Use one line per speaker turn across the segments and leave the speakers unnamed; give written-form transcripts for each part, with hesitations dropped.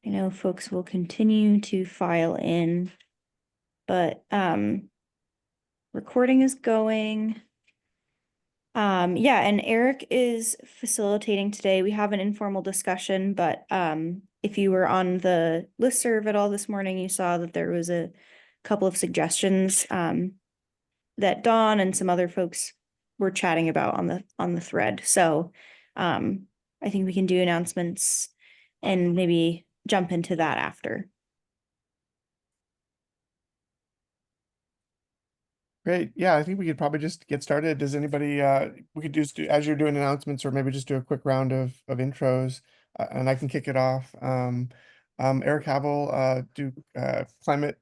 I know folks will continue to file in, but recording is going. Yeah, and Eric is facilitating today. We have an informal discussion, but if you were on the listserv at all this morning, you saw that there was a couple of suggestions that Dawn and some other folks were chatting about on the thread. So I think we can do announcements and maybe jump into that after.
Great. Yeah, I think we could probably just get started. Does anybody, we could just do, as you're doing announcements, or maybe just do a quick round of intros, and I can kick it off. Eric Havel, do climate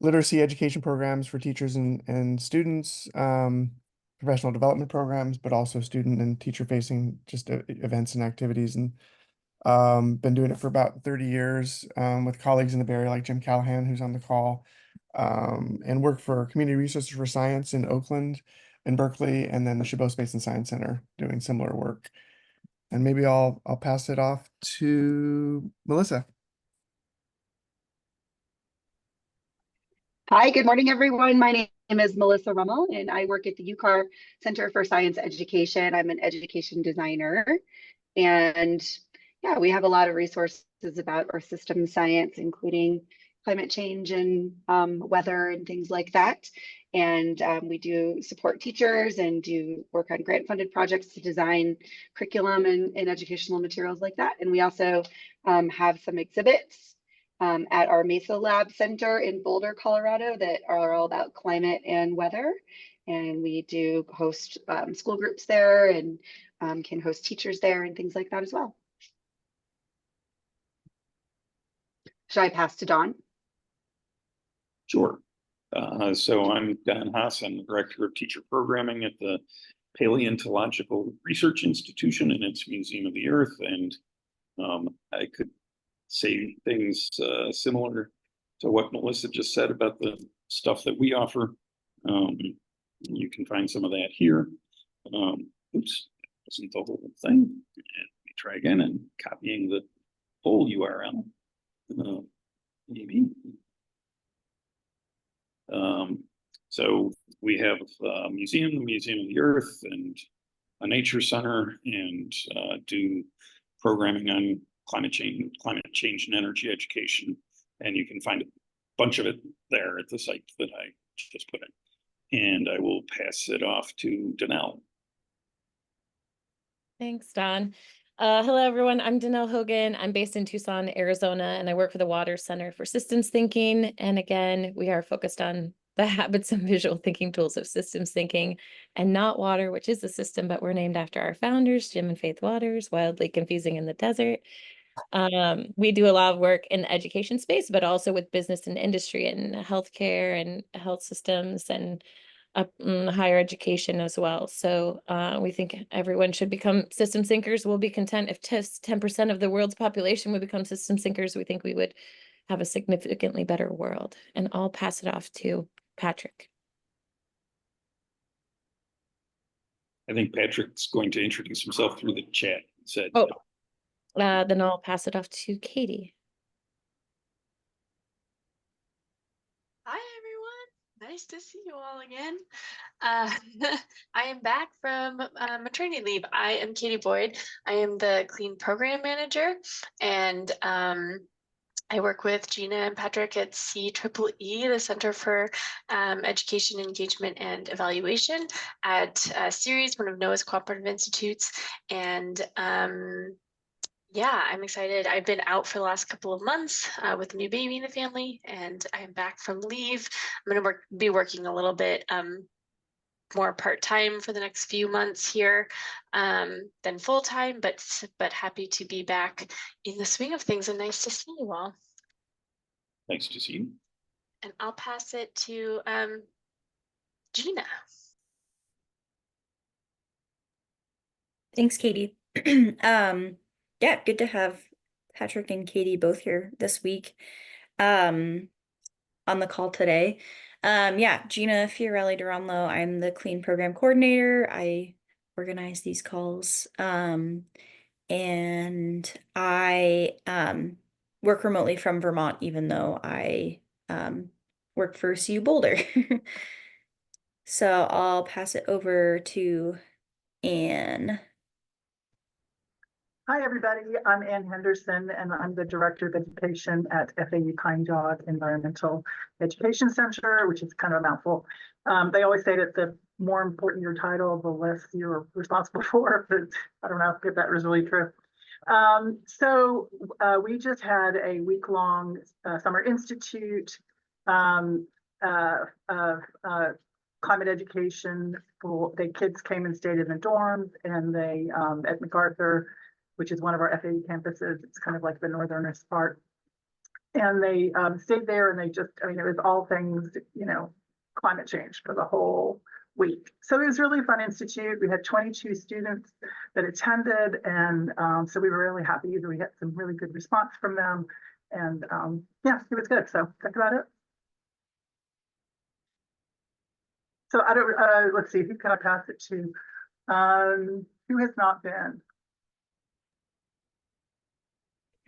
literacy education programs for teachers and students, professional development programs, but also student and teacher facing just events and activities. And been doing it for about 30 years with colleagues in the Bay Area like Jim Callahan, who's on the call, and worked for Community Resources for Science in Oakland and Berkeley, and then the Chabot Space and Science Center doing similar work. And maybe I'll pass it off to Melissa.
Hi, good morning, everyone. My name is Melissa Rummel, and I work at the UCAR Center for Science Education. I'm an education designer, and yeah, we have a lot of resources about our system science, including climate change and weather and things like that. And we do support teachers and do work on grant-funded projects to design curriculum and educational materials like that. And we also have some exhibits at our Mesa Lab Center in Boulder, Colorado, that are all about climate and weather. And we do host school groups there and can host teachers there and things like that as well. Should I pass to Dawn?
Sure. So I'm Don Haas. I'm the Director of Teacher Programming at the Paleontological Research Institution and its Museum of the Earth. And I could say things similar to what Melissa just said about the stuff that we offer. You can find some of that here. Oops, wasn't the whole thing. Let me try again and copying the whole URL. Maybe. So we have a museum, the Museum of the Earth, and a nature center, and do programming on climate change and energy education. And you can find a bunch of it there at the site that I just put in. And I will pass it off to Danelle.
Thanks, Don. Hello, everyone. I'm Danelle Hogan. I'm based in Tucson, Arizona, and I work for the Water Center for Systems Thinking. And again, we are focused on the habits and visual thinking tools of systems thinking, and not water, which is a system, but we're named after our founders, Jim and Faith Waters, wildly confusing in the desert. We do a lot of work in the education space, but also with business and industry and healthcare and health systems and higher education as well. So we think everyone should become system thinkers. We'll be content if just 10% of the world's population would become system thinkers. We think we would have a significantly better world. And I'll pass it off to Patrick.
I think Patrick's going to introduce himself through the chat. Said,
then I'll pass it off to Katie.
Hi, everyone. Nice to see you all again. I am back from maternity leave. I am Katie Boyd. I am the CLEAN Program Manager, and I work with Gina and Patrick at CEEE, the Center for Education, Engagement, and Evaluation at CERES, one of NOAA's cooperative institutes. And yeah, I'm excited. I've been out for the last couple of months with a new baby in the family, and I'm back from leave. I'm going to be working a little bit more part-time for the next few months here than full-time, but happy to be back in the swing of things, and nice to see you all.
Nice to see you.
And I'll pass it to Gina.
Thanks, Katie. Yeah, good to have Patrick and Katie both here this week on the call today. Yeah, Gina Fiorelli Duranlo. I'm the CLEAN Program Coordinator. I organize these calls. And I work remotely from Vermont, even though I work for CU Boulder. So I'll pass it over to Anne.
Hi, everybody. I'm Ann Henderson, and I'm the Director of Education at FAU Pine Jog Environmental Education Center, which is kind of a mouthful. They always say that the more important your title, the less you're responsible for, but I don't know if that was really true. We just had a week-long summer institute of climate education. The kids came and stayed in the dorms, and they at MacArthur, which is one of our FAU campuses. It's kind of like the northernest part. And they stayed there, and it was all things, climate change for the whole week. So it was really a fun institute. We had 22 students that attended, and so we were really happy that we had some really good response from them. And yeah, it was good. So that's about it. So I don't, let's see, who can I pass it to? Who has not been?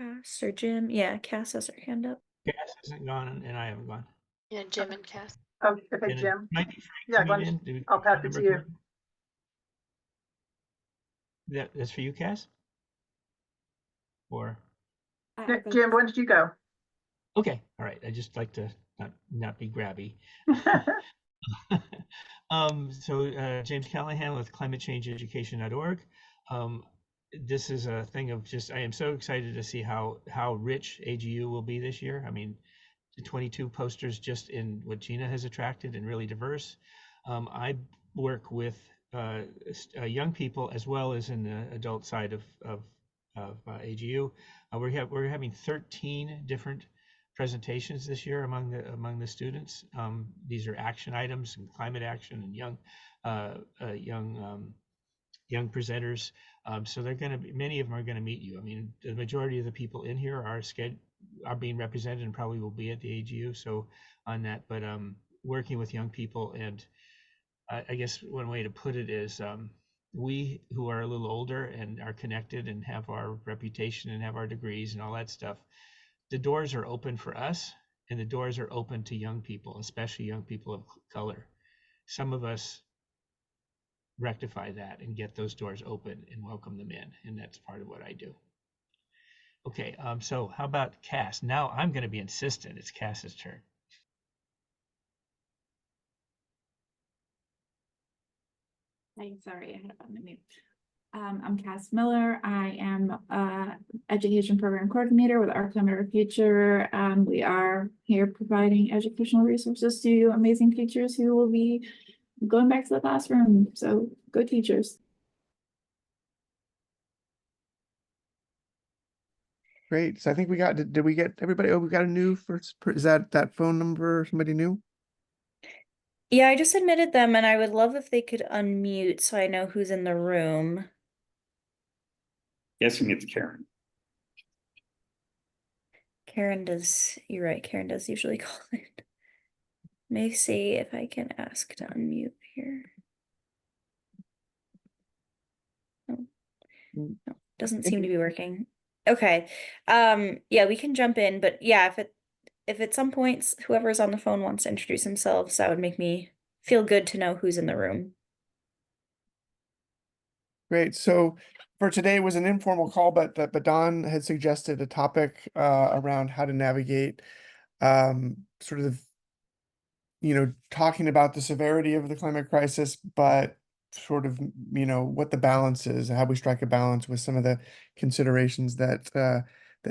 Cass or Jim? Yeah, Cass has her hand up.
Cass hasn't gone, and I haven't gone.
Yeah, Jim and Cass.
Oh, okay,
And it
Jim.
might be Frank
Yeah,
coming in.
I'll pass it to you.
That's for you, Cass? Or?
Jim, when did you go?
Okay, all right. I just like to not be grabby. James Callahan with climatechangeeducation.org. This is a thing of just, I am so excited to see how rich AGU will be this year. I mean, the 22 posters just in what Gina has attracted and really diverse. I work with young people as well as in the adult side of AGU. We're having 13 different presentations this year among the students. These are action items and climate action and young presenters. So many of them are going to meet you. I mean, the majority of the people in here are being represented and probably will be at the AGU. So on that, but working with young people, and I guess one way to put it is we who are a little older and are connected and have our reputation and have our degrees and all that stuff, the doors are open for us, and the doors are open to young people, especially young people of color. Some of us rectify that and get those doors open and welcome them in, and that's part of what I do. Okay, so how about Cass? Now I'm going to be insistent. It's Cass's turn.
Hi, sorry, I had it on the mute. I'm Cass Miller. I am education program coordinator with Our Climate Our Future. We are here providing educational resources to amazing teachers who will be going back to the classroom. So go teachers.
Great. So I think did we get everybody? Oh, we got a new first, is that phone number, somebody new?
Yeah, I just admitted them, and I would love if they could unmute so I know who's in the room.
Guessing it's Karen.
You're right, Karen does usually call it. Let me see if I can ask to unmute here. No, doesn't seem to be working. Okay. Yeah, we can jump in, but yeah, if at some points whoever's on the phone wants to introduce themselves, that would make me feel good to know who's in the room.
Great. So for today was an informal call, but Don had suggested a topic around how to navigate sort of, talking about the severity of the climate crisis, but sort of, what the balance is, how we strike a balance with some of the considerations that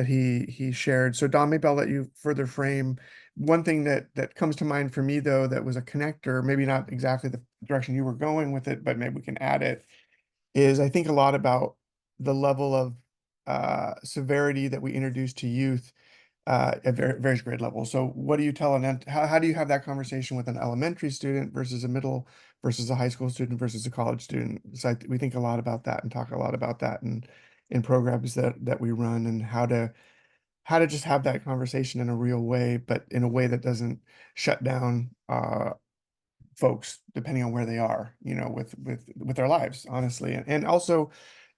he shared. So Don, maybe I'll let you further frame. One thing that comes to mind for me, though, that was a connector, maybe not exactly the direction you were going with it, but maybe we can add it, is I think a lot about the level of severity that we introduce to youth at various grade levels. So what do you tell how do you have that conversation with an elementary student versus a middle versus a high school student versus a college student? So we think a lot about that and talk a lot about that in programs that we run, and how to just have that conversation in a real way, but in a way that doesn't shut down folks depending on where they are, with their lives, honestly. And also,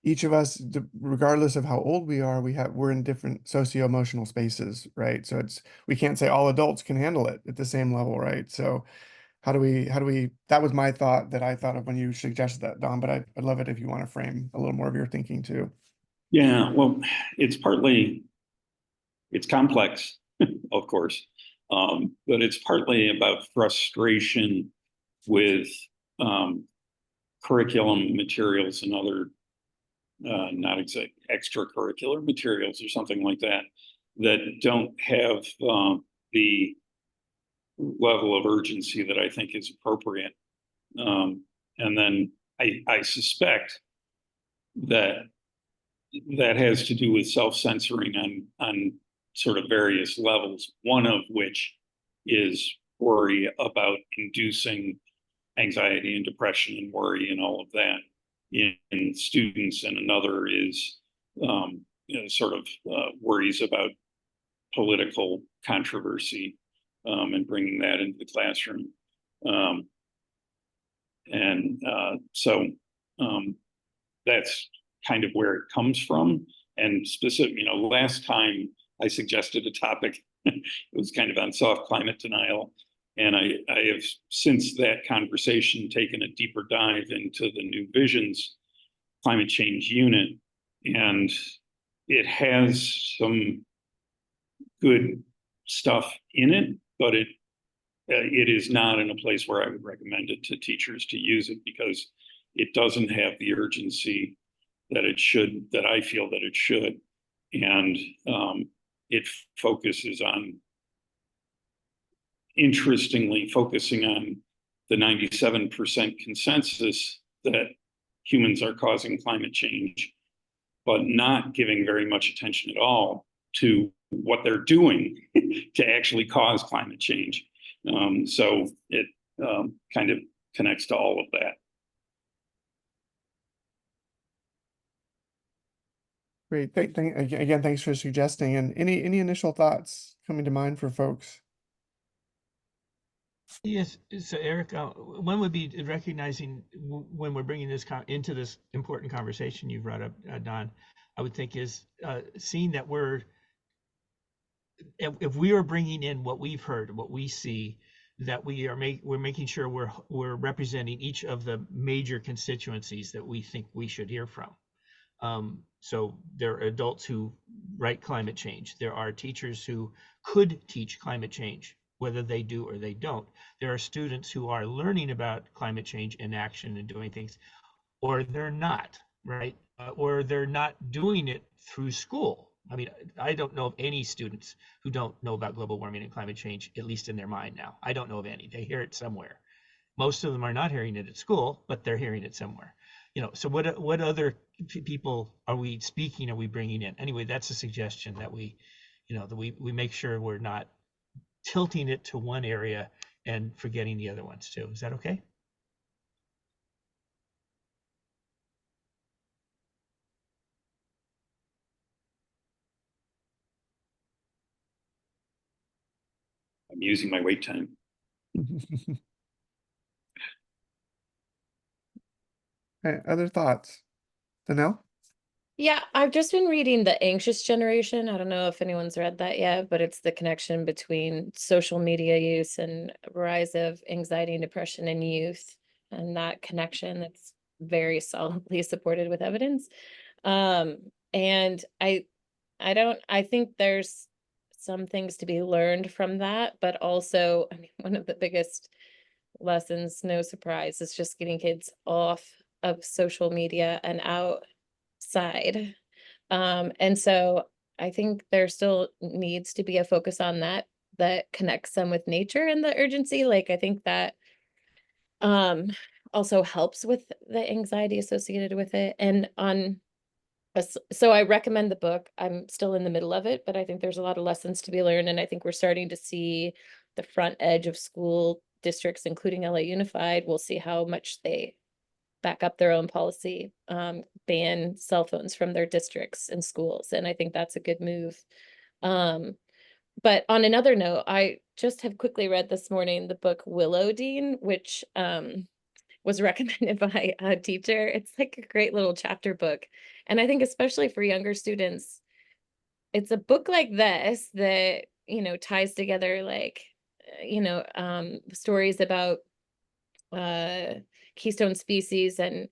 each of us, regardless of how old we are, we're in different socio-emotional spaces, right? So we can't say all adults can handle it at the same level, right? So how do we, that was my thought that I thought of when you suggested that, Don, but I'd love it if you want to frame a little more of your thinking too.
Yeah, well, it's complex, of course, but it's partly about frustration with curriculum materials and other not extracurricular materials or something like that that don't have the level of urgency that I think is appropriate. And then I suspect that has to do with self-censoring on sort of various levels, one of which is worry about inducing anxiety and depression and worry and all of that in students, and another is sort of worries about political controversy and bringing that into the classroom. So that's kind of where it comes from. And specific, last time I suggested a topic, it was kind of on soft climate denial. And I have since that conversation taken a deeper dive into the New Visions climate change unit, and it has some good stuff in it, but it is not in a place where I would recommend it to teachers to use it, because it doesn't have the urgency that it should, that I feel that it should. And it focuses on, interestingly, focusing on the 97% consensus that humans are causing climate change, but not giving very much attention at all to what they're doing to actually cause climate change. So it kind of connects to all of that.
Great. Again, thanks for suggesting. And any initial thoughts coming to mind for folks?
Yes, so Eric, one would be recognizing when we're bringing this into this important conversation you brought up, Don, I would think is seeing that if we are bringing in what we've heard, what we see, that we're making sure we're representing each of the major constituencies that we think we should hear from. So there are adults who write climate change. There are teachers who could teach climate change, whether they do or they don't. There are students who are learning about climate change in action and doing things, or they're not, right? Or they're not doing it through school. I mean, I don't know of any students who don't know about global warming and climate change, at least in their mind now. I don't know of any. They hear it somewhere. Most of them are not hearing it at school, but they're hearing it somewhere. So what other people are we bringing in? Anyway, that's a suggestion that we make sure we're not tilting it to one area and forgetting the other ones too. Is that okay?
I'm using my wait time.
Okay, other thoughts? Danelle?
Yeah, I've just been reading The Anxious Generation. I don't know if anyone's read that yet, but it's the connection between social media use and rise of anxiety and depression in youth, and that connection that's very solidly supported with evidence. And I think there's some things to be learned from that, but also, I mean, one of the biggest lessons, no surprise, is just getting kids off of social media and outside. And so I think there still needs to be a focus on that connects them with nature and the urgency. Like, I think that also helps with the anxiety associated with it. And so I recommend the book. I'm still in the middle of it, but I think there's a lot of lessons to be learned. And I think we're starting to see the front edge of school districts, including LA Unified. We'll see how much they back up their own policy, ban cell phones from their districts and schools. And I think that's a good move. But on another note, I just have quickly read this morning the book Willow Dean, which was recommended by a teacher. It's like a great little chapter book. And I think especially for younger students, it's a book like this that, ties together like, stories about keystone species and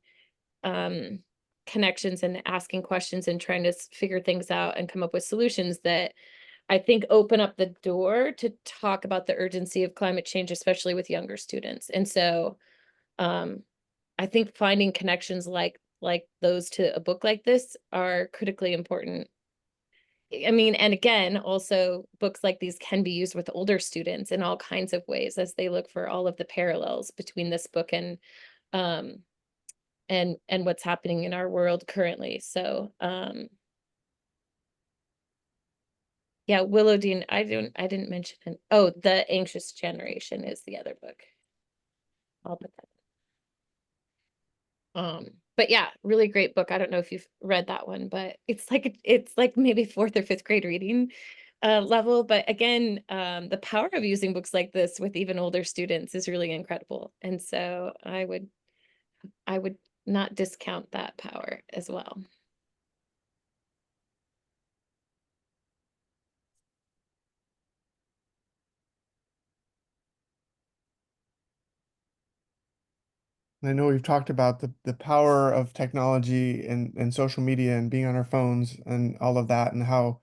connections and asking questions and trying to figure things out and come up with solutions that I think open up the door to talk about the urgency of climate change, especially with younger students. And so I think finding connections like those to a book like this are critically important. I mean, and again, also books like these can be used with older students in all kinds of ways as they look for all of the parallels between this book um and what's happening in our world currently. So yeah, Willow Dean, I didn't mention it. Oh, The Anxious Generation is the other book. I'll put that. But yeah, really great book. I don't know if you've read that one, but it's like maybe fourth or fifth grade reading level. But again, the power of using books like this with even older students is really incredible. And so I would not discount that power as well.
And I know we've talked about the power of technology and social media and being on our phones and all of that and how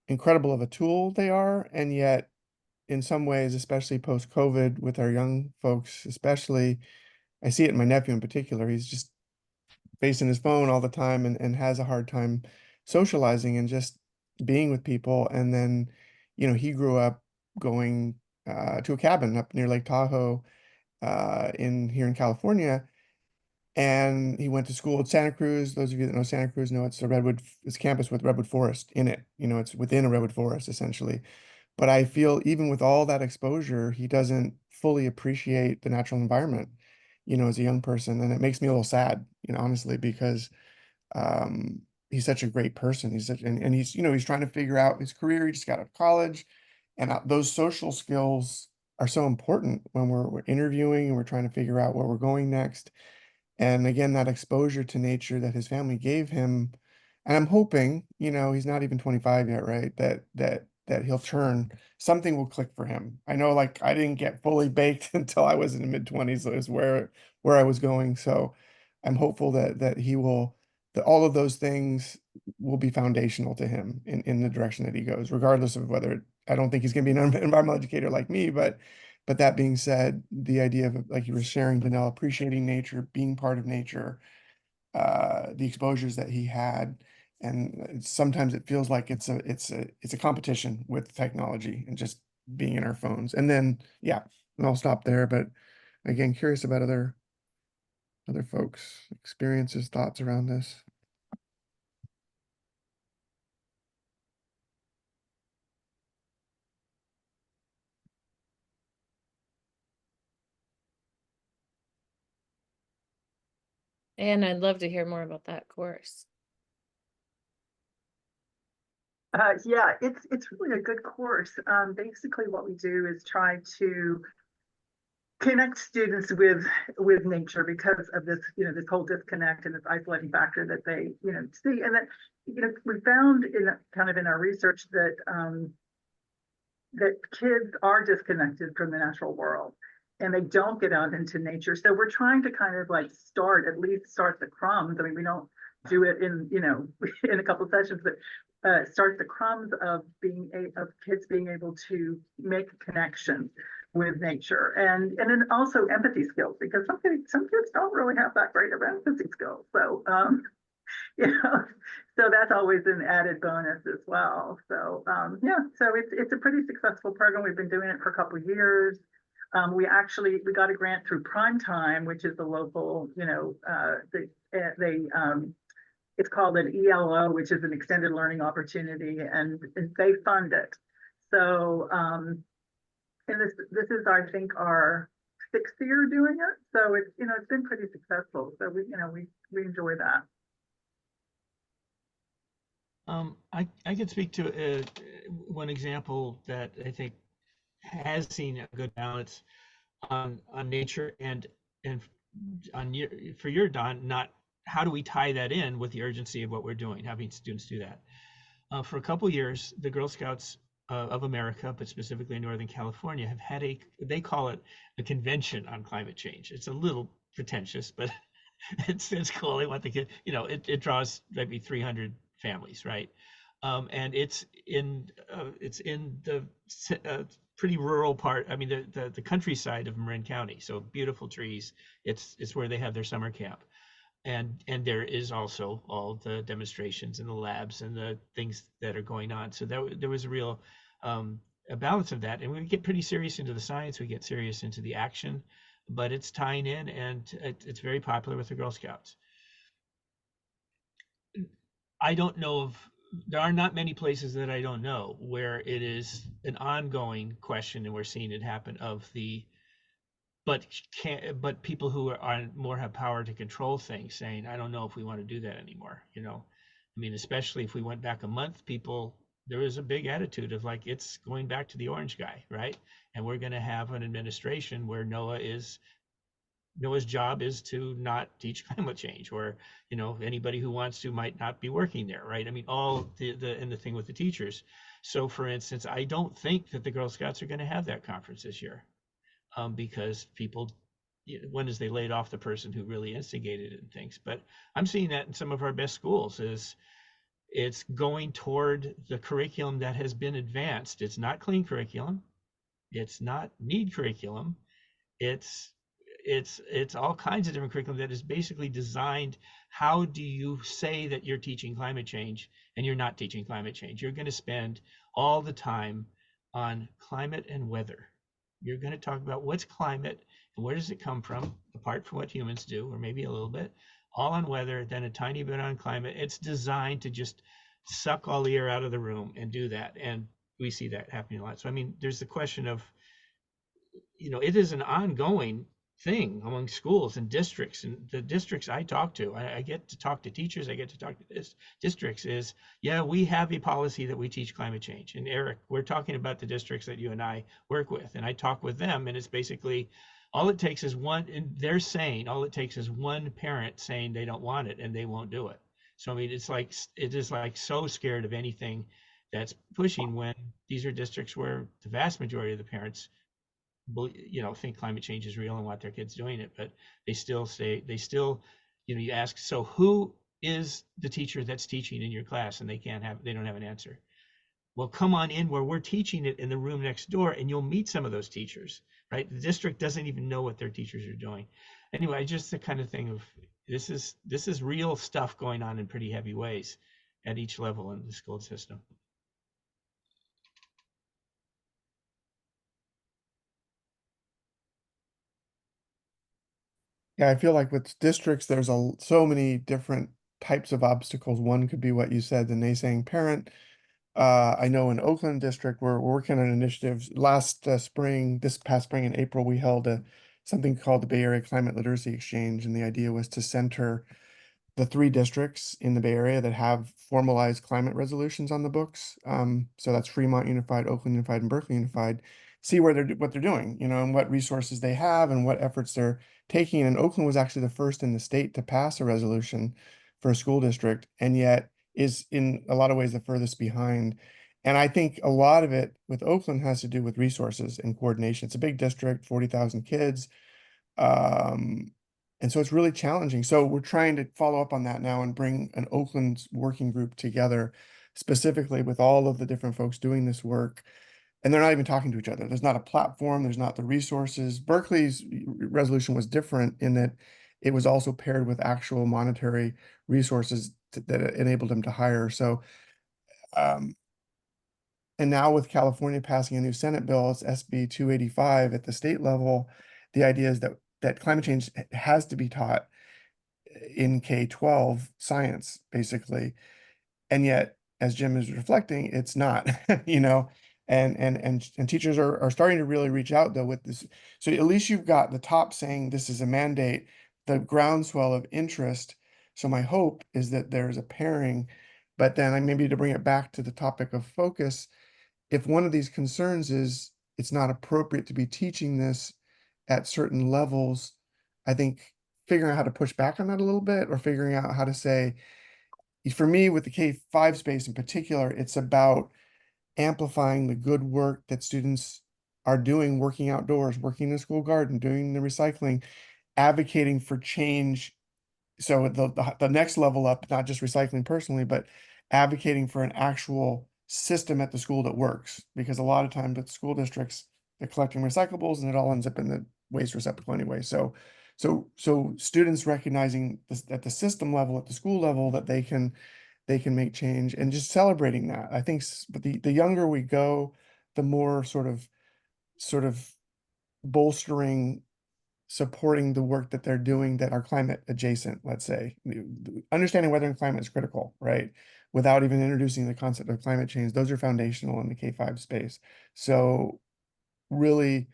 incredible of a tool they are. And yet, in some ways, especially post-COVID with our young folks, especially, I see it in my nephew in particular. He's just facing his phone all the time and has a hard time socializing and just being with people. And then, he grew up going to a cabin up near Lake Tahoe in here in California. And he went to school at Santa Cruz. Those of you that know Santa Cruz know it's campus with redwood forest in it. It's within a redwood forest essentially. But I feel even with all that exposure, he doesn't fully appreciate the natural environment, as a young person. And it makes me a little sad, honestly, because he's such a great person. And he's trying to figure out his career. He just got out of college. And those social skills are so important when we're interviewing and we're trying to figure out where we're going next. And again, that exposure to nature that his family gave him, and I'm hoping, he's not even 25 yet, right? That he'll turn, something will click for him. I know, like, I didn't get fully baked until I was in the mid-20s, is where I was going. So I'm hopeful that all of those things will be foundational to him in the direction that he goes, regardless of whether, I don't think he's going to be an environmental educator like me, but that being said, the idea of, like you were sharing, Danelle, appreciating nature, being part of nature, the exposures that he had, and sometimes it feels like it's a competition with technology and just being in our phones. And then, yeah, and I'll stop there. But again, curious about other folks' experiences, thoughts around this.
And I'd love to hear more about that course.
Yeah, it's really a good course. Basically, what we do is try to connect students with nature because of this, this whole disconnect and this isolating factor that they, see. And that, we found in our research that that kids are disconnected from the natural world and they don't get out into nature. So we're trying to kind of like at least start the crumbs. I mean, we don't do it in, in a couple of sessions, but start the crumbs of kids being able to make a connection with nature and then also empathy skills, because some kids don't really have that great of empathy skills. So so that's always an added bonus as well. So yeah, so it's a pretty successful program. We've been doing it for a couple of years. We got a grant through Primetime, which is the local, it's called an ELO, which is an extended learning opportunity, and they fund it. So and this is, I think, our 6th year doing it. So it's been pretty successful. So we enjoy that.
I could speak to one example that I think has seen a good balance on nature and for your Don, not how do we tie that in with the urgency of what we're doing, having students do that. For a couple years, the Girl Scouts of America, but specifically in Northern California, have had they call it a convention on climate change. It's a little pretentious, but it's cool. They want the kid, it draws maybe 300 families, right? And it's in the pretty rural part. I mean, the countryside of Marin County. So beautiful trees. It's where they have their summer camp. And there is also all the demonstrations and the labs and the things that are going on. So there was a real a balance of that. And we get pretty serious into the science, we get serious into the action, but it's tying in, and it's very popular with the Girl Scouts. I don't know of, there are not many places that I don't know where it is an ongoing question, and we're seeing it happen of the, but people who are more have power to control things saying, I don't know if we want to do that anymore. I mean, especially if we went back a month, there was a big attitude of like, it's going back to the orange guy, right? And we're going to have an administration where Noah's job is to not teach climate change, or anybody who wants to might not be working there, right? I mean, all and the thing with the teachers. So for instance, I don't think that the Girl Scouts are going to have that conference this year, because people, when is they laid off the person who really instigated it and things. But I'm seeing that in some of our best schools is it's going toward the curriculum that has been advanced. It's not clean curriculum. It's not need curriculum. It's all kinds of different curriculum that is basically designed. How do you say that you're teaching climate change and you're not teaching climate change? You're going to spend all the time on climate and weather. You're going to talk about what's climate and where does it come from, apart from what humans do, or maybe a little bit, all on weather, then a tiny bit on climate. It's designed to just suck all the air out of the room and do that. And we see that happening a lot. So, I mean, there's the question of, it is an ongoing thing among schools and districts, and the districts I talk to, I get to talk to teachers, I get to talk to districts, is, yeah, we have a policy that we teach climate change. And Eric, we're talking about the districts that you and I work with, and I talk with them, and it's basically all it takes is one, and they're saying all it takes is one parent saying they don't want it and they won't do it. So I mean, it is like so scared of anything that's pushing, when these are districts where the vast majority of the parents think climate change is real and want their kids doing it, but they still, you ask, so who is the teacher that's teaching in your class? And they don't have an answer. Well, come on in where we're teaching it in the room next door, and you'll meet some of those teachers, right? The district doesn't even know what their teachers are doing. Anyway, just the kind of thing of, this is real stuff going on in pretty heavy ways at each level in the school system.
Yeah, I feel like with districts, there's so many different types of obstacles. One could be what you said, the naysaying parent. I know in Oakland district, we're working on initiatives. This past spring in April, we held something called the Bay Area Climate Literacy Exchange, and the idea was to center the 3 districts in the Bay Area that have formalized climate resolutions on the books. So that's Fremont Unified, Oakland Unified, and Berkeley Unified. See what they're doing, and what resources they have and what efforts they're taking. And Oakland was actually the first in the state to pass a resolution for a school district, and yet is in a lot of ways the furthest behind. And I think a lot of it with Oakland has to do with resources and coordination. It's a big district, 40,000 kids. And so it's really challenging. So we're trying to follow up on that now and bring an Oakland working group together, specifically with all of the different folks doing this work. And they're not even talking to each other. There's not a platform. There's not the resources. Berkeley's resolution was different in that it was also paired with actual monetary resources that enabled them to hire. So, and now with California passing a new Senate bill, it's SB 285 at the state level. The idea is that climate change has to be taught in K-12 science, basically. And yet, as Jim is reflecting, it's not, and teachers are starting to really reach out though with this. So at least you've got the top saying this is a mandate, the groundswell of interest. So my hope is that there's a pairing, but then maybe to bring it back to the topic of focus, if one of these concerns is it's not appropriate to be teaching this at certain levels, I think figuring out how to push back on that a little bit, or figuring out how to say, for me, with the K-5 space in particular, it's about amplifying the good work that students are doing, working outdoors, working in the school garden, doing the recycling, advocating for change. So the next level up, not just recycling personally, but advocating for an actual system at the school that works. Because a lot of times with school districts, they're collecting recyclables and it all ends up in the waste receptacle anyway. So students recognizing this at the system level, at the school level, that they can make change, and just celebrating that. I think, but the younger we go, the more sort of bolstering, supporting the work that they're doing that are climate adjacent, let's say. Understanding weather and climate is critical, right? Without even introducing the concept of climate change, those are foundational in the K-5 space. So really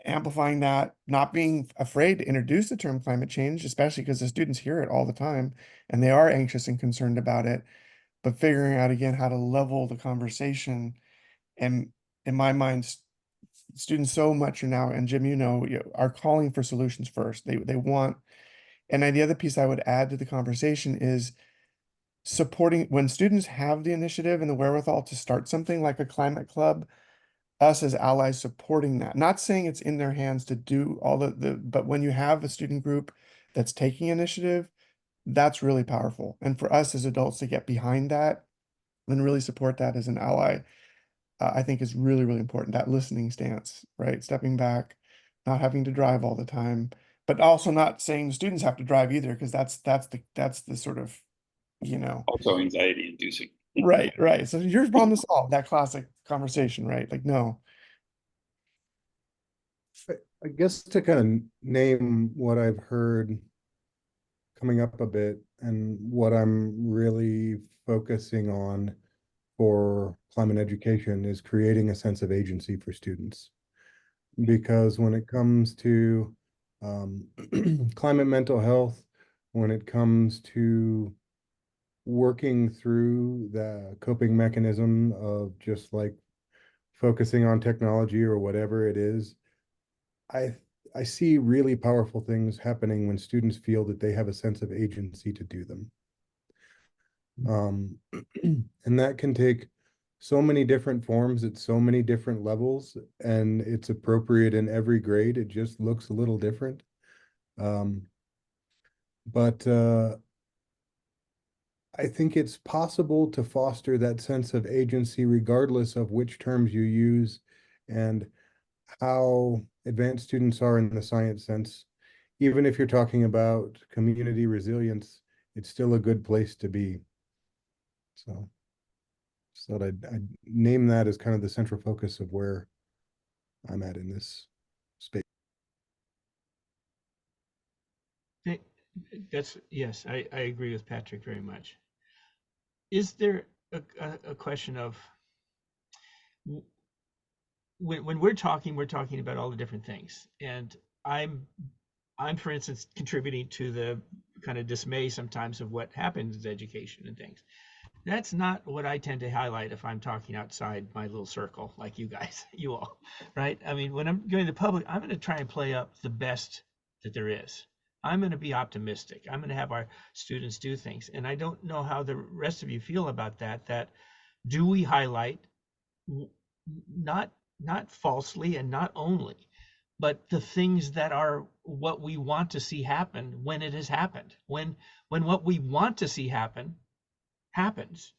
amplifying that, not being afraid to introduce the term climate change, especially because the students hear it all the time and they are anxious and concerned about it, but figuring out again how to level the conversation. And in my mind, students so much are now, and Jim, are calling for solutions first. They want, and the other piece I would add to the conversation is supporting when students have the initiative and the wherewithal to start something like a climate club, us as allies supporting that. Not saying it's in their hands to do all but when you have a student group that's taking initiative, that's really powerful. And for us as adults to get behind that and really support that as an ally, I think is really, really important. That listening stance, right? Stepping back, not having to drive all the time, but also not saying the students have to drive either, because that's the sort of,
Also anxiety inducing.
right. So your problem to solve, that classic conversation, right? Like, no.
I guess to kind of name what I've heard coming up a bit and what I'm really focusing on for climate education is creating a sense of agency for students. Because when it comes to climate mental health, when it comes to working through the coping mechanism of just like focusing on technology or whatever it is, I see really powerful things happening when students feel that they have a sense of agency to do them. And that can take so many different forms at so many different levels, and it's appropriate in every grade. It just looks a little different. But I think it's possible to foster that sense of agency regardless of which terms you use and how advanced students are in the science sense. Even if you're talking about community resilience, it's still a good place to be. So I'd name that as kind of the central focus of where I'm at in this space.
Yes, I agree with Patrick very much. Is there a question of when we're talking about all the different things, and I'm for instance contributing to the kind of dismay sometimes of what happens in education and things. That's not what I tend to highlight if I'm talking outside my little circle, like you guys, you all, right? I mean, when I'm going to the public, I'm going to try and play up the best that there is. I'm going to be optimistic. I'm going to have our students do things. And I don't know how the rest of you feel about that, do we highlight not falsely and not only, but the things that are what we want to see happen when it has happened, when what we want to see happen happens,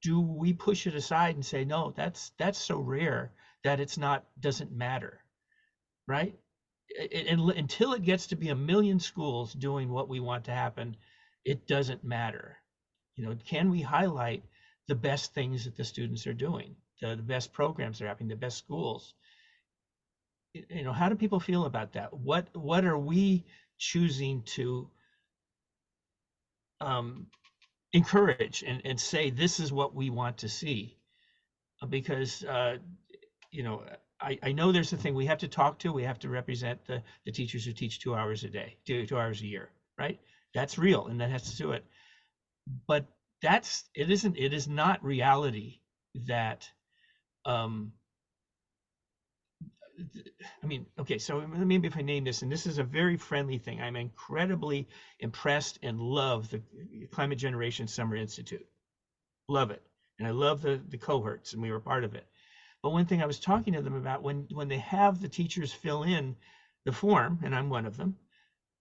do we push it aside and say, no, that's so rare that it's not, doesn't matter, right? Until it gets to be 1 million schools doing what we want to happen, it doesn't matter. Can we highlight the best things that the students are doing, the best programs that are happening, the best schools? How do people feel about that? What are we choosing to encourage and say, this is what we want to see? Because I know there's a thing we have to talk to. We have to represent the teachers who teach 2 hours a day, 2 hours a year, right? That's real, and that has to do it. But it is not reality that I mean, okay, so maybe if I name this, and this is a very friendly thing, I'm incredibly impressed and love the Climate Generation Summer Institute. Love it. And I love the cohorts, and we were part of it. But one thing I was talking to them about, when they have the teachers fill in the form, and I'm one of them,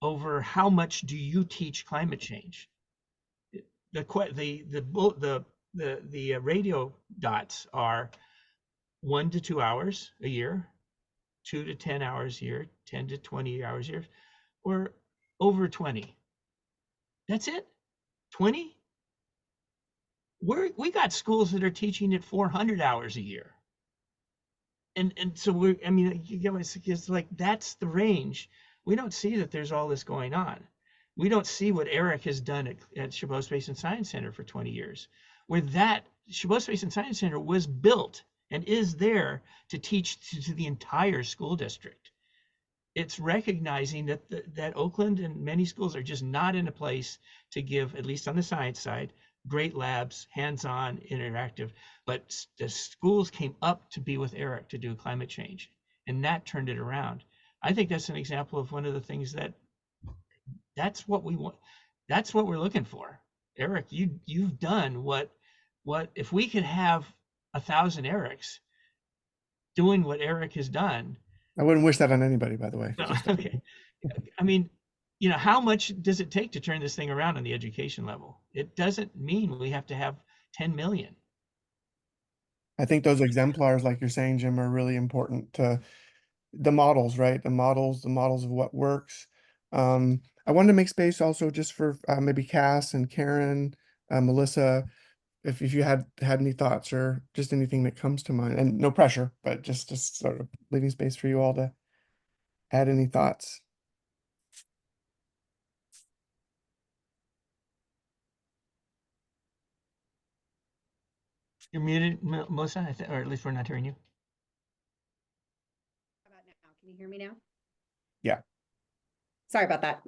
over how much do you teach climate change? The radio dots are 1 to 2 hours a year, 2 to 10 hours a year, 10 to 20 hours a year, or over 20. That's it? 20? We got schools that are teaching at 400 hours a year. And so I mean, you get what it's like, that's the range. We don't see that there's all this going on. We don't see what Eric has done at Chabot Space and Science Center for 20 years, where that Chabot Space and Science Center was built and is there to teach to the entire school district. It's recognizing that Oakland and many schools are just not in a place to give, at least on the science side, great labs, hands-on, interactive. But the schools came up to be with Eric to do climate change, and that turned it around. I think that's an example of one of the things that's what we want. That's what we're looking for. Eric, you've done what if we could have 1,000 Erics doing what Eric has done.
I wouldn't wish that on anybody, by the way.
No, okay. I mean, how much does it take to turn this thing around on the education level? It doesn't mean we have to have 10 million.
I think those exemplars, like you're saying, Jim, are really important to the models, right? The models of what works. I wanted to make space also just for maybe Cass and Karen, Melissa, if you had any thoughts or just anything that comes to mind, and no pressure, but just sort of leaving space for you all to add any thoughts.
You're muted, Melissa, or at least we're not hearing you.
How about now? Can you hear me now?
Yeah.
Sorry about that.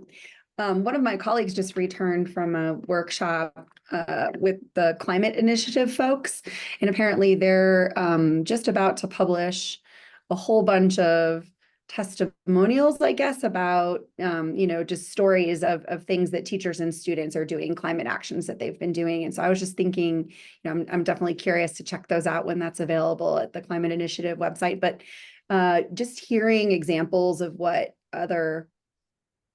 One of my colleagues just returned from a workshop with the climate initiative folks, and apparently they're just about to publish a whole bunch of testimonials, I guess, about just stories of things that teachers and students are doing, climate actions that they've been doing. And so I was just thinking, I'm definitely curious to check those out when that's available at the Climate Initiative website. But just hearing examples of what other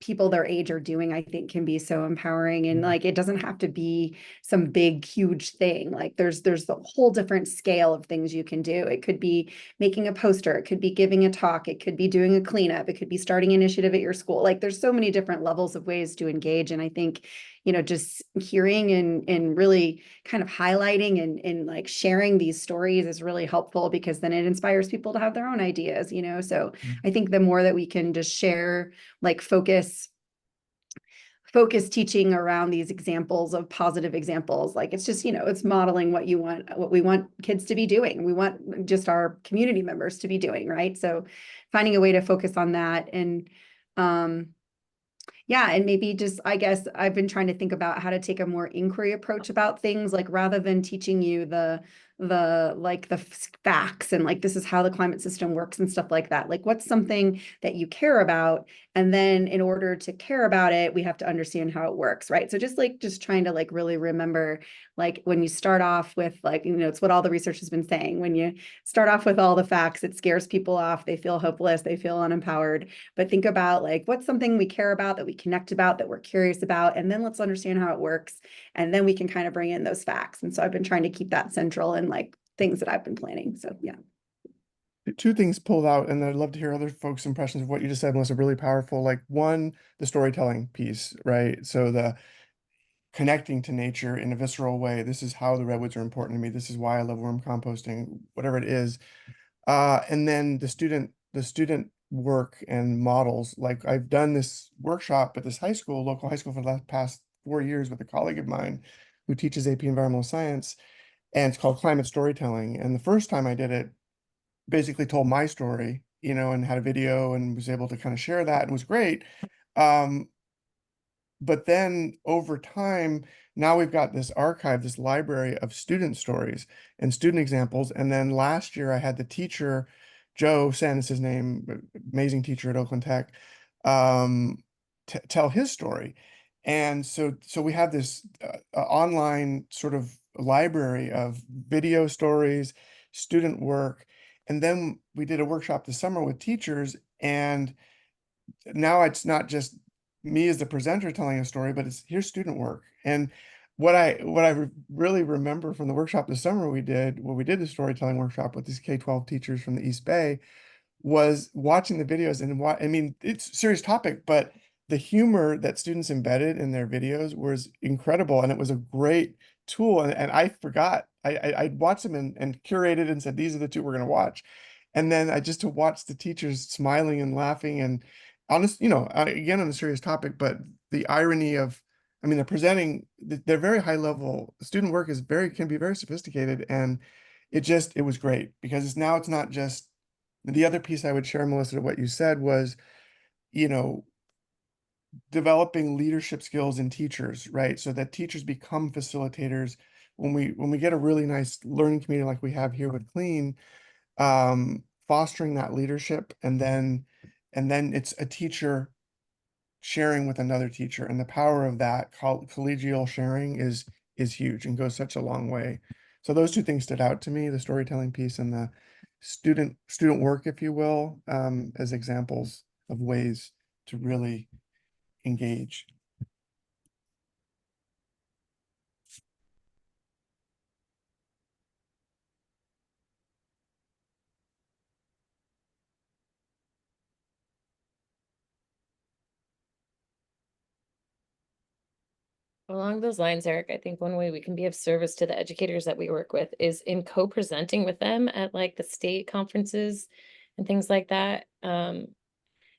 people their age are doing, I think can be so empowering. And like, it doesn't have to be some big, huge thing. Like there's a whole different scale of things you can do. It could be making a poster, it could be giving a talk, it could be doing a cleanup, it could be starting an initiative at your school. Like there's so many different levels of ways to engage. And I think, just hearing and really kind of highlighting and like sharing these stories is really helpful, because then it inspires people to have their own ideas, So I think the more that we can just share, like focus teaching around these examples of positive examples, like it's just, it's modeling what we want kids to be doing. We want just our community members to be doing, right? So finding a way to focus on that. And yeah, and maybe just, I guess I've been trying to think about how to take a more inquiry approach about things, like rather than teaching you the facts and like, this is how the climate system works and stuff like that. Like, what's something that you care about? And then in order to care about it, we have to understand how it works, right? So just trying to like really remember, like when you start off with like, it's what all the research has been saying. When you start off with all the facts, it scares people off. They feel hopeless. They feel unempowered. But think about like, what's something we care about, that we connect about, that we're curious about, and then let's understand how it works. And then we can kind of bring in those facts. And so I've been trying to keep that central in like things that I've been planning. So yeah.
Two things pulled out, and I'd love to hear other folks' impressions of what you just said, Melissa. Really powerful. Like one, the storytelling piece, right? So the connecting to nature in a visceral way. This is how the redwoods are important to me. This is why I love worm composting, whatever it is. And then the student work and models. Like I've done this workshop at this local high school for the past 4 years with a colleague of mine who teaches AP Environmental Science, and it's called Climate Storytelling. And the first time I did it, basically told my story, and had a video and was able to kind of share that, and was great. But then over time, now we've got this archive, this library of student stories and student examples. And then last year I had the teacher Joe Sen is his name, amazing teacher at Oakland Tech, tell his story. And so we have this online sort of library of video stories, student work. And then we did a workshop this summer with teachers, and now it's not just me as the presenter telling a story, but it's here's student work. And what I really remember from the workshop this summer we did the storytelling workshop with these K-12 teachers from the East Bay, was watching the videos. And I mean, it's a serious topic, but the humor that students embedded in their videos was incredible, and it was a great tool. And I forgot, I watched them and curated and said, these are the two we're going to watch. And then I just to watch the teachers smiling and laughing, and honest, again, on a serious topic, but the irony of, I mean, they're presenting, they're very high level. Student work can be very sophisticated, and it was great because it's not just. The other piece I would share, Melissa, to what you said was, developing leadership skills in teachers, right? So that teachers become facilitators. When we get a really nice learning community like we have here with CLEAN, fostering that leadership, and then it's a teacher sharing with another teacher, and the power of that collegial sharing is huge and goes such a long way. So those two things stood out to me, the storytelling piece and the student work, if you will, as examples of ways to really engage.
Along those lines, Eric, I think one way we can be of service to the educators that we work with is in co-presenting with them at like the state conferences and things like that.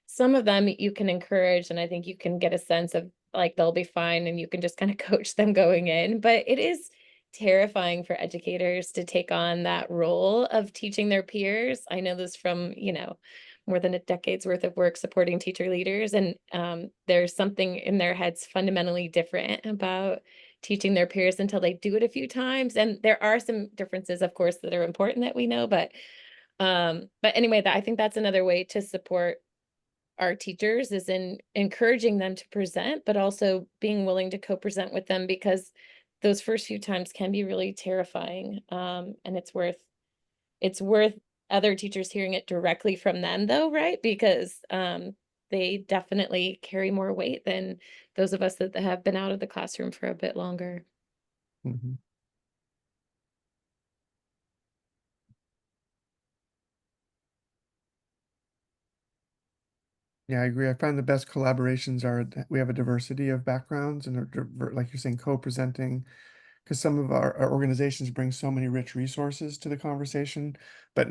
Some of them you can encourage, and I think you can get a sense of like they'll be fine and you can just kind of coach them going in. But it is terrifying for educators to take on that role of teaching their peers. I know this from, more than a decade's worth of work supporting teacher leaders. And there's something in their heads fundamentally different about teaching their peers until they do it a few times. And there are some differences, of course, that are important that we know. But anyway, I think that's another way to support our teachers is in encouraging them to present, but also being willing to co-present with them, because those first few times can be really terrifying. And it's worth other teachers hearing it directly from them though, right? Because they definitely carry more weight than those of us that have been out of the classroom for a bit longer.
Mm-hmm. Yeah, I agree. I find the best collaborations are we have a diversity of backgrounds and like you're saying, co-presenting, because some of our organizations bring so many rich resources to the conversation, but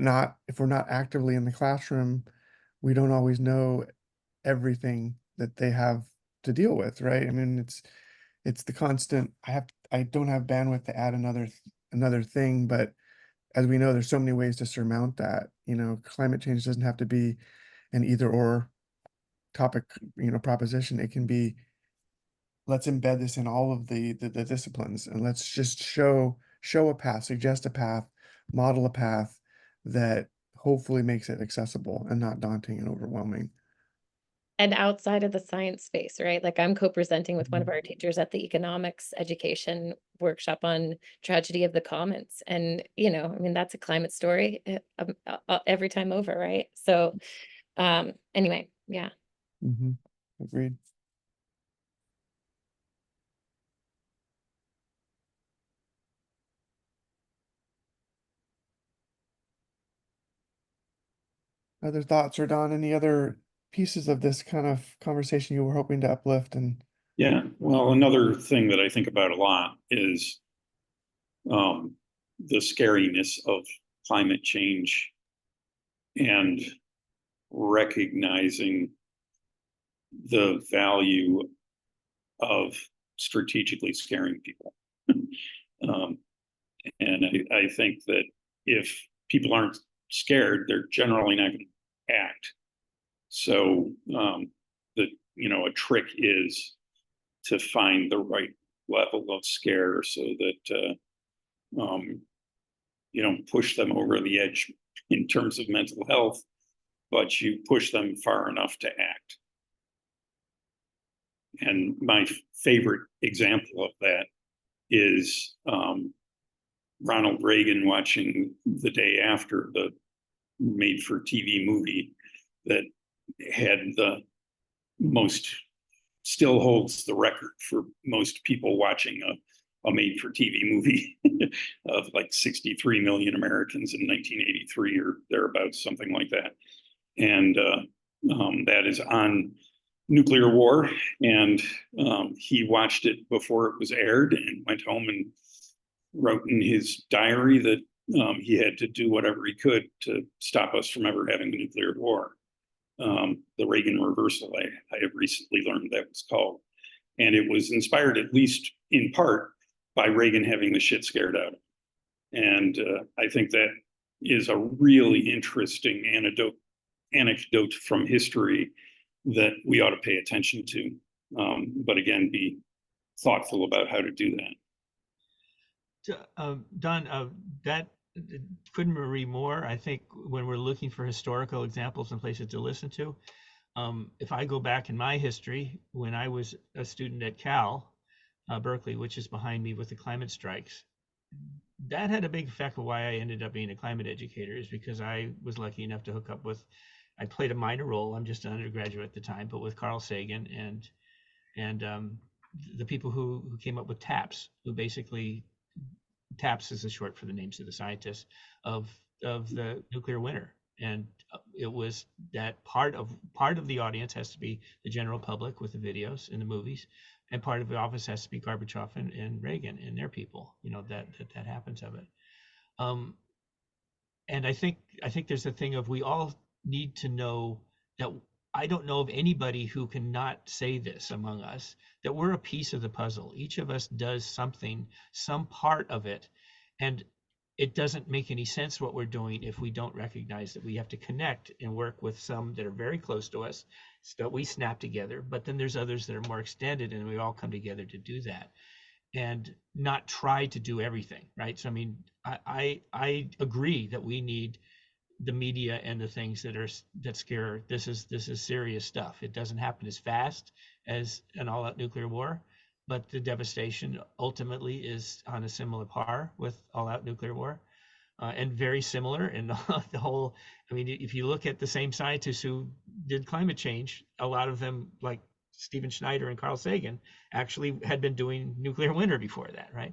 if we're not actively in the classroom, we don't always know everything that they have to deal with, right? I mean, it's the constant, I don't have bandwidth to add another thing, but as we know, there's so many ways to surmount that. Climate change doesn't have to be an either or topic, proposition. It can be, let's embed this in all of the disciplines, and let's just show a path, suggest a path, model a path that hopefully makes it accessible and not daunting and overwhelming.
And outside of the science space, right? Like I'm co-presenting with one of our teachers at the economics education workshop on tragedy of the commons. And, I mean, that's a climate story every time over, right? So anyway, yeah.
Mm-hmm. Agreed. Other thoughts, or Don, any other pieces of this kind of conversation you were hoping to uplift? And
Yeah, well, another thing that I think about a lot is the scariness of climate change and recognizing the value of strategically scaring people. And I think that if people aren't scared, they're generally not going to act. So a trick is to find the right level of scare so that You don't push them over the edge in terms of mental health, but you push them far enough to act. And my favorite example of that is Ronald Reagan watching The Day After, the made-for-TV movie that had the most, still holds the record for most people watching a made-for-TV movie of like 63 million Americans in 1983 or thereabouts, something like that. And that is on nuclear war. And he watched it before it was aired and went home and wrote in his diary that he had to do whatever he could to stop us from ever having a nuclear war. The Reagan reversal, I have recently learned that was called. And it was inspired, at least in part, by Reagan having the shit scared out of him. And I think that is a really interesting anecdote from history that we ought to pay attention to. But again, be thoughtful about how to do that.
Don, that couldn't agree more. I think when we're looking for historical examples and places to listen to, if I go back in my history, when I was a student at Cal, Berkeley, which is behind me with the climate strikes, that had a big effect of why I ended up being a climate educator, is because I was lucky enough to hook up with, I played a minor role, I'm just an undergraduate at the time, but with Carl Sagan and the people who came up with TAPS, who basically, TAPS is a short for the names of the scientists of the nuclear winter. And it was that part of the audience has to be the general public with the videos and the movies, and part of the office has to be Gorbachev and Reagan and their people. You know, that happens of it. And I think there's a thing of, we all need to know that, I don't know of anybody who cannot say this among us, that we're a piece of the puzzle. Each of us does something, some part of it, and it doesn't make any sense what we're doing if we don't recognize that we have to connect and work with some that are very close to us, so that we snap together. But then there's others that are more extended, and we all come together to do that, and not try to do everything, right? So I mean, I agree that we need the media and the things that scare. This is serious stuff. It doesn't happen as fast as an all-out nuclear war, but the devastation ultimately is on a similar par with all-out nuclear war, and very similar in the whole. I mean, if you look at the same scientists who did climate change, a lot of them, like Stephen Schneider and Carl Sagan, actually had been doing nuclear winter before that, right?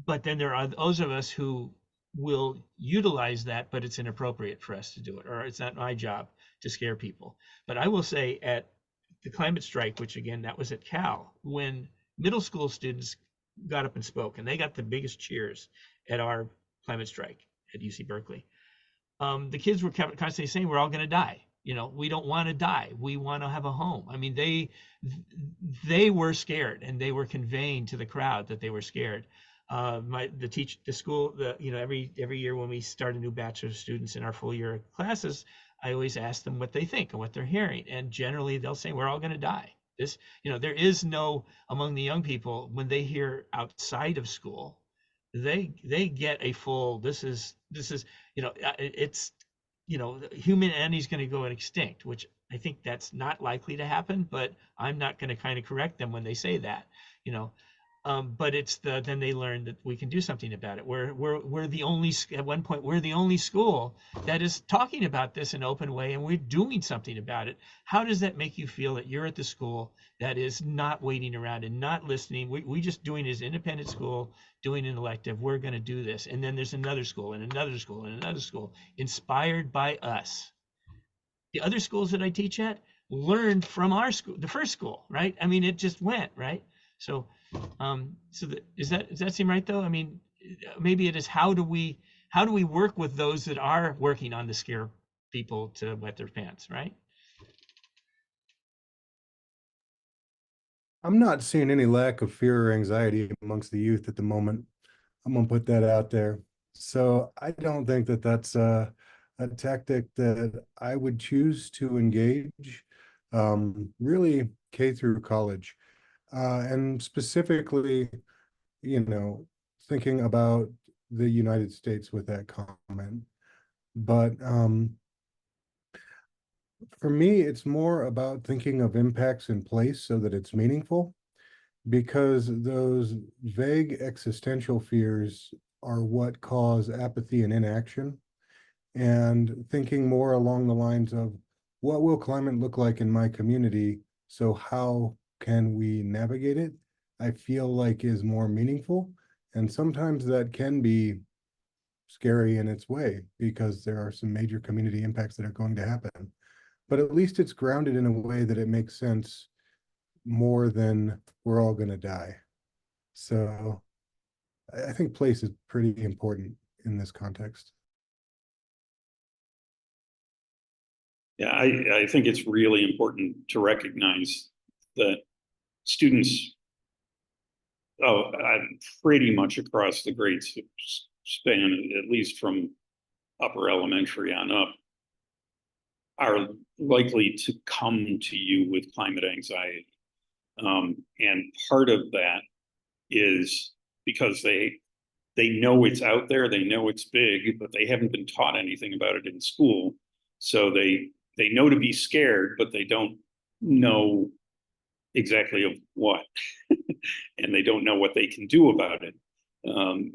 But then there are those of us who will utilize that, but it's inappropriate for us to do it, or it's not my job to scare people. But I will say, at the climate strike, which again, that was at Cal, when middle school students got up and spoke, and they got the biggest cheers at our climate strike at UC Berkeley. The kids were constantly saying, we're all going to die. You know, we don't want to die. We want to have a home. I mean, they were scared, and they were conveying to the crowd that they were scared. The school, every year when we start a new batch of students in our full year classes, I always ask them what they think and what they're hearing. And generally they'll say, we're all going to die. There is no, among the young people, when they hear outside of school, they get a full, this is, it's, humanity is going to go extinct, which I think that's not likely to happen, but I'm not going to kind of correct them when they say that, but it's then they learn that we can do something about it. We're the only, at one point, we're the only school that is talking about this in an open way, and we're doing something about it. How does that make you feel that you're at the school that is not waiting around and not listening? We just doing it as independent school, doing an elective, we're going to do this. And then there's another school and another school and another school inspired by us. The other schools that I teach at learned from our school, the first school, right? I mean, it just went, right? So does that seem right though? I mean, maybe it is, how do we work with those that are working on to scare people to wet their pants, right?
I'm not seeing any lack of fear or anxiety amongst the youth at the moment. I'm gonna put that out there. So I don't think that that's a tactic that I would choose to engage, really K through college. And specifically, thinking about the United States with that comment. But for me, it's more about thinking of impacts in place so that it's meaningful, because those vague existential fears are what cause apathy and inaction. And thinking more along the lines of what will climate look like in my community? So how can we navigate it? I feel like is more meaningful. And sometimes that can be scary in its way because there are some major community impacts that are going to happen. But at least it's grounded in a way that it makes sense more than we're all going to die. So I think place is pretty important in this context.
Yeah, I think it's really important to recognize that students, pretty much across the grade span, at least from upper elementary on up, are likely to come to you with climate anxiety. And part of that is because they know it's out there, they know it's big, but they haven't been taught anything about it in school. So they know to be scared, but they don't know exactly of what, and they don't know what they can do about it.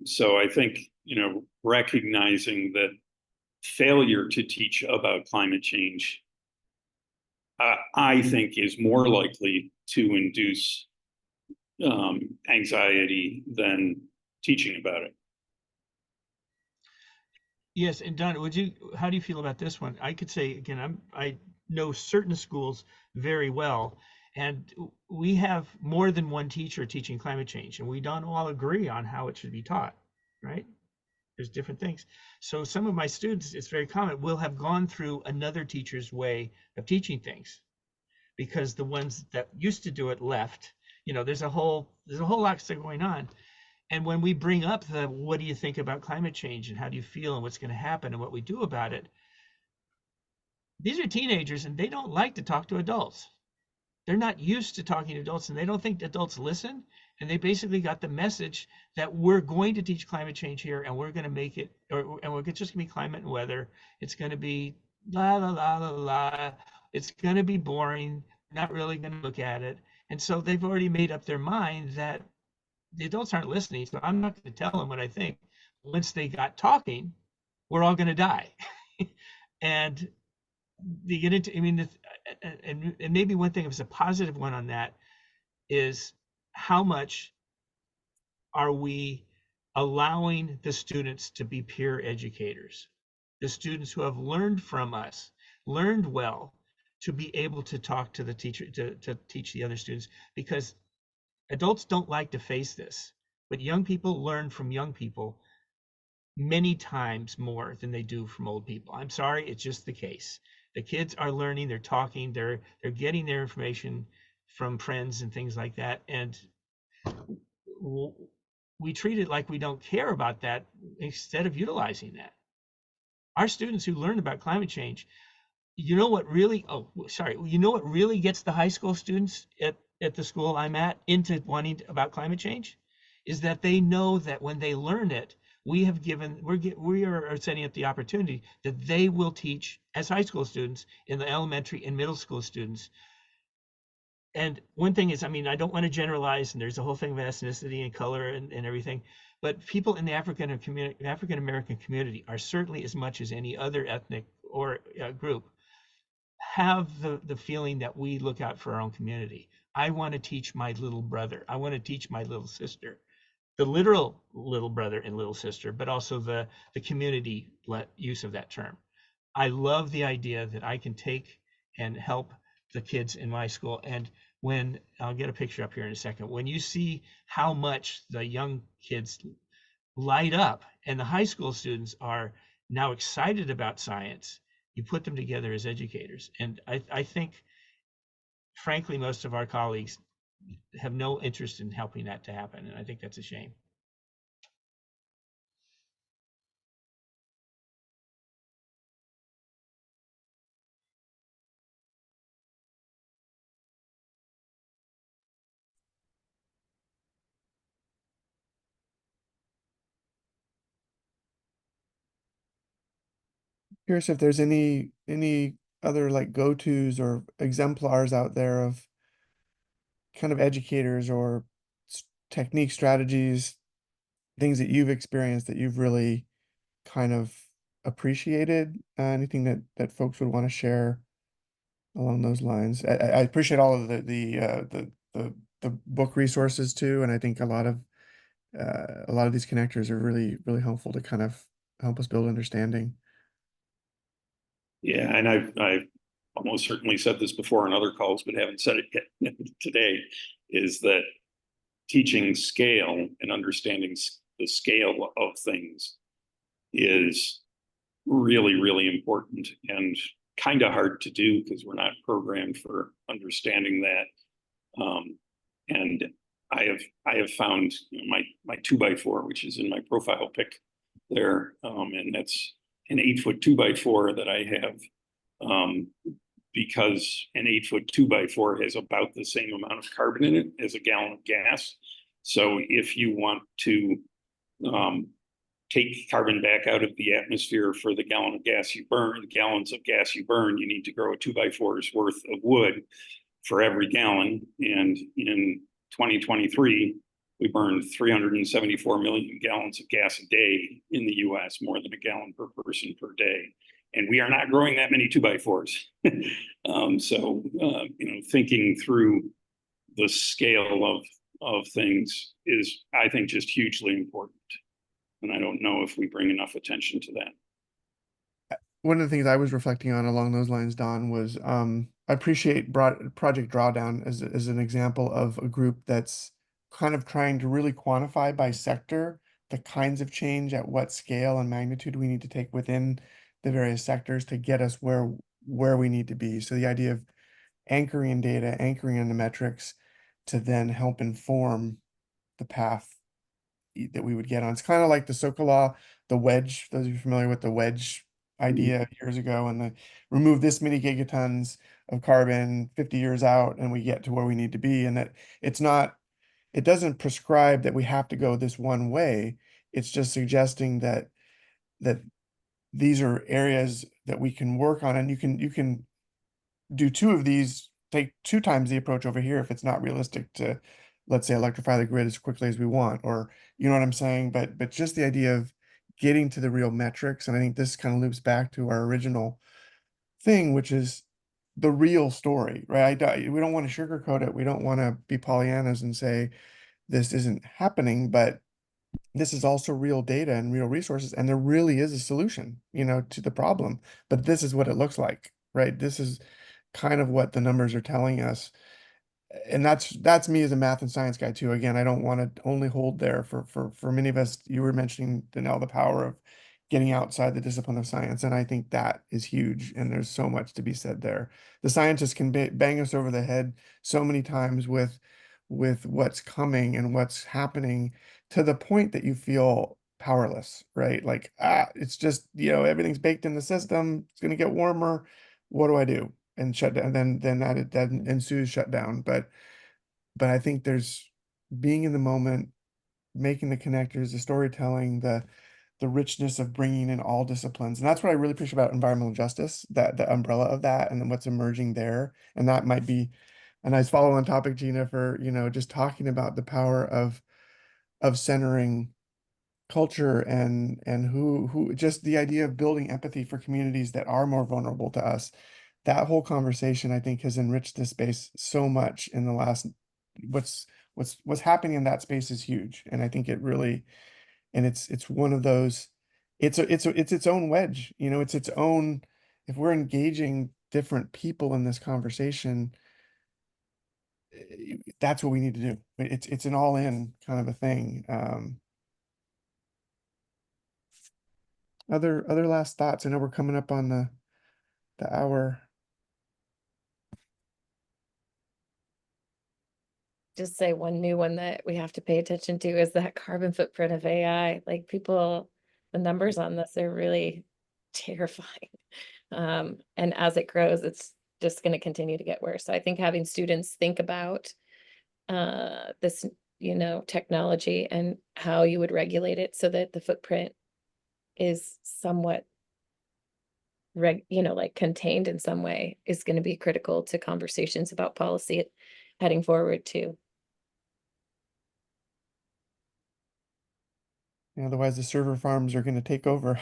So I think, recognizing that failure to teach about climate change, I think, is more likely to induce anxiety than teaching about it.
Yes, and Don, how do you feel about this one? I could say again, I know certain schools very well, and we have more than one teacher teaching climate change, and we don't all agree on how it should be taught, right? There's different things. So some of my students, it's very common, will have gone through another teacher's way of teaching things because the ones that used to do it left. There's a whole lot going on. And when we bring up what do you think about climate change and how do you feel and what's going to happen and what we do about it, these are teenagers and they don't like to talk to adults. They're not used to talking to adults and they don't think adults listen. And they basically got the message that we're going to teach climate change here and we're going to make it, and we're just going to be climate and weather. It's going to be la, la, la, la, la. It's going to be boring. Not really going to look at it. And so they've already made up their mind that the adults aren't listening, so I'm not going to tell them what I think. Once they got talking, we're all going to die. And you get into, and maybe one thing, if it's a positive one on that, is how much are we allowing the students to be peer educators? The students who have learned from us, learned well, to be able to talk to the teacher, to teach the other students, because adults don't like to face this, but young people learn from young people many times more than they do from old people. I'm sorry, it's just the case. The kids are learning, they're talking, they're getting their information from friends and things like that. And we treat it like we don't care about that instead of utilizing that. Our students who learn about climate change, you know what really gets the high school students at the school I'm at into wanting about climate change is that they know that when they learn it, we are setting up the opportunity that they will teach as high school students in the elementary and middle school students. And one thing is, I don't want to generalize, and there's a whole thing of ethnicity and color and everything, but people in the African American community are certainly, as much as any other ethnic or group, have the feeling that we look out for our own community. I want to teach my little brother. I want to teach my little sister, the literal little brother and little sister, but also the community use of that term. I love the idea that I can take and help the kids in my school. And when I'll get a picture up here in a second, when you see how much the young kids light up and the high school students are now excited about science, you put them together as educators. And I think, frankly, most of our colleagues have no interest in helping that to happen. And I think that's a shame.
Curious if there's any other like go-tos or exemplars out there of kind of educators or technique strategies, things that you've experienced that you've really kind of appreciated. Anything that folks would want to share along those lines. I appreciate all of the book resources too, and I think a lot of these connectors are really helpful to kind of help us build understanding.
Yeah, and I've almost certainly said this before in other calls, but haven't said it yet today, is that teaching scale and understanding the scale of things is really important and kind of hard to do because we're not programmed for understanding that. And I have found, you know, my 2x4, which is in my profile pic there, and that's an 8-foot 2x4 that I have, because an 8-foot 2x4 has about the same amount of carbon in it as a gallon of gas. So if you want to take carbon back out of the atmosphere for the gallon of gas you burn, the gallons of gas you burn, you need to grow a 2x4's worth of wood for every gallon. And in 2023, we burned 374 million gallons of gas a day in the US, more than a gallon per person per day. And we are not growing that many 2x4s. So, you know, thinking through the scale of things is, I think, just hugely important. And I don't know if we bring enough attention to that.
One of the things I was reflecting on along those lines, Don, was I appreciate Project Drawdown as an example of a group that's kind of trying to really quantify by sector the kinds of change at what scale and magnitude we need to take within the various sectors to get us where we need to be. So the idea of anchoring in data, anchoring in the metrics to then help inform the path that we would get on. It's kind of like the Sokolov, the wedge, those of you familiar with the wedge idea years ago, and the remove this many gigatons of carbon 50 years out and we get to where we need to be. And that it doesn't prescribe that we have to go this one way. It's just suggesting that these are areas that we can work on, and you can do two of these, take 2 times the approach over here if it's not realistic to, let's say, electrify the grid as quickly as we want, or you know what I'm saying? But just the idea of getting to the real metrics, and I think this kind of loops back to our original thing, which is the real story, right? We don't want to sugarcoat it. We don't want to be Pollyannas and say this isn't happening, but this is also real data and real resources, and there really is a solution, you know, to the problem. But this is what it looks like, right? This is kind of what the numbers are telling us. And that's me as a math and science guy too. Again, I don't want to only hold there for many of us. You were mentioning, Danelle, the power of getting outside the discipline of science, and I think that is huge. And there's so much to be said there. The scientists can bang us over the head so many times with what's coming and what's happening, to the point that you feel powerless, right? Like, it's just, you know, everything's baked in the system. It's going to get warmer. What do I do? And shut down, then that ensues shutdown. But I think there's being in the moment, making the connectors, the storytelling, the richness of bringing in all disciplines, and that's what I really appreciate about environmental justice, that the umbrella of that, and then what's emerging there. And that might be a nice follow-on topic, Gina, for, you know, just talking about the power of centering culture and who just the idea of building empathy for communities that are more vulnerable to us. That whole conversation, I think, has enriched this space so much in the last, what's happening in that space is huge. And I think it really, and it's one of those, it's its own wedge, you know, it's its own, if we're engaging different people in this conversation, that's what we need to do. It's an all-in kind of a thing. Other last thoughts? I know we're coming up on the hour.
Just say one new one that we have to pay attention to is that carbon footprint of AI. Like people, the numbers on this are really terrifying. And as it grows, it's just going to continue to get worse. So I think having students think about this, you know, technology and how you would regulate it so that the footprint is somewhat like contained in some way is going to be critical to conversations about policy heading forward too.
Otherwise, the server farms are going to take over.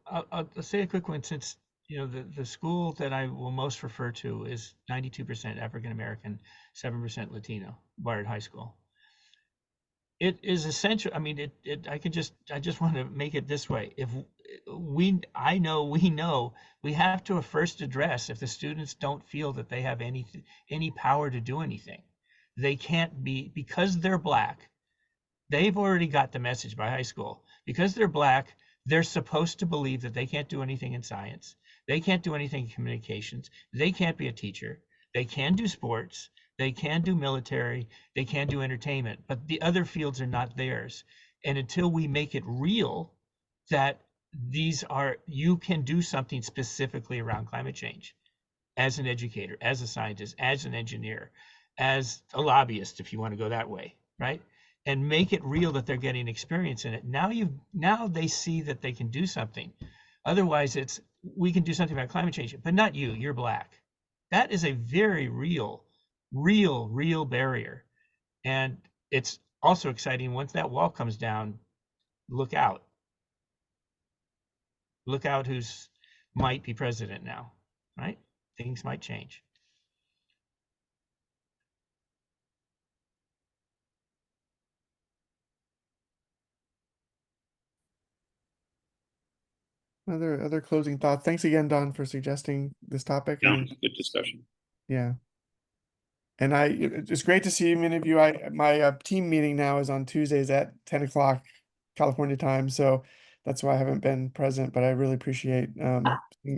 I'll say a quick one since the school that I will most refer to is 92% African American, 7% Latino, Barrett High School. It is essential. I mean, I just want to make it this way. If we know we have to first address if the students don't feel that they have any power to do anything. They can't be, because they're Black. They've already got the message by high school. Because they're Black, they're supposed to believe that they can't do anything in science. They can't do anything in communications. They can't be a teacher. They can do sports. They can do military. They can do entertainment. But the other fields are not theirs. And until we make it real that you can do something specifically around climate change as an educator, as a scientist, as an engineer, as a lobbyist, if you want to go that way, right? And make it real that they're getting experience in it. Now they see that they can do something. Otherwise, we can do something about climate change, but not you, you're Black. That is a very real barrier. And it's also exciting once that wall comes down, look out. Look out who's might be president now, right? Things might change.
Other closing thoughts. Thanks again, Don, for suggesting this topic. I
Yeah,
think,
good discussion.
yeah. And it's great to see many of you. My team meeting now is on Tuesdays at 10 o'clock California time. So that's why I haven't been present, but I really appreciate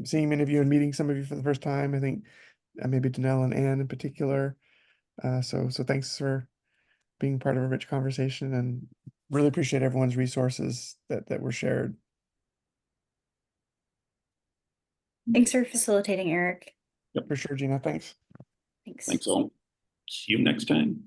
seeing many of you and meeting some of you for the first time. I think maybe Danelle and Ann in particular. So thanks for being part of a rich conversation, and really appreciate everyone's resources that were shared.
Thanks for facilitating, Eric.
For sure, Gina. Thanks.
Thanks.
Thanks all. See you next time.